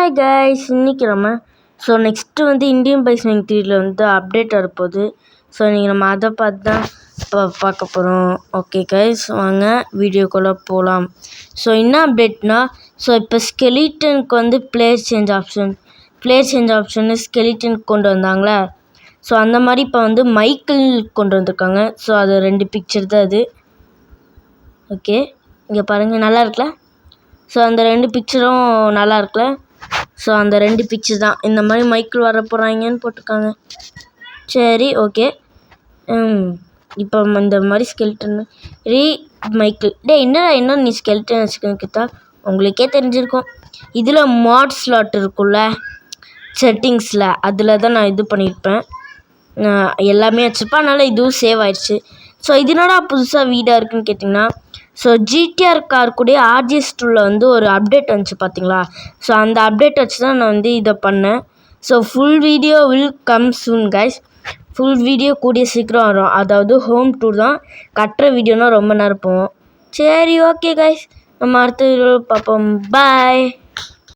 Hi guys, இன்னைக்கு நம்ம next Indian பைசனிங் 3ல update வரப்போகுது. நீங்கள் நம்ம அதை பார்த்து தான் இப்போ பார்க்க போகிறோம். ஓகே கைஸ், வாங்க வீடியோக்குள்ளே போகலாம். என்ன அப்டேட்னா, இப்போ ஸ்கெலிட்டனுக்கு பிளேயர் சேஞ்ச் ஆப்ஷன் ஸ்கெலிட்டனுக்கு கொண்டு வந்தாங்களே. அந்த மாதிரி இப்போ மைக்கிள் கொண்டு வந்திருக்காங்க. அது 2 பிக்சர் தான் அது. ஓகே, இங்கே பாருங்கள், நல்லா இருக்குல்ல. அந்த 2 பிக்சரும் நல்லா இருக்குல்ல. அந்த 2 பிக்சர் தான் இந்த மாதிரி மைக்கிள் வர போகிறாங்கன்னு போட்டிருக்காங்க. சரி, ஓகே. இப்போ இந்த மாதிரி ஸ்கெல்டன் மைக்கிள் என்னடா நீ ஸ்கெல்டன் வச்சுக்கன்னு கேட்டா உங்களுக்கே தெரிஞ்சிருக்கும். இதில் மாட் ஸ்லாட் இருக்குல்ல, செட்டிங்ஸில் அதில் தான் நான் இது பண்ணியிருப்பேன். எல்லாமே வச்சுருப்பேன், அதனால் இதுவும் சேவ் ஆயிடுச்சு. இதனோட புதுசாக வீடாக இருக்குன்னு கேட்டிங்கன்னா, ஜிடிஆர் கார் கூட RGS2ல் ஒரு அப்டேட் வந்துச்சு பார்த்தீங்களா. அந்த அப்டேட் வச்சு தான் நான் இதை பண்ணேன். Full video will come soon guys. Full video கூடிய சீக்கிரம் வரும். அதாவது ஹோம் டூர் தான். கட்டுற வீடியோனால் ரொம்ப நேரம் போவோம். சரி, ஓகே கைஸ், நம்ம அடுத்த வீடியோவில் பார்ப்போம். பாய்.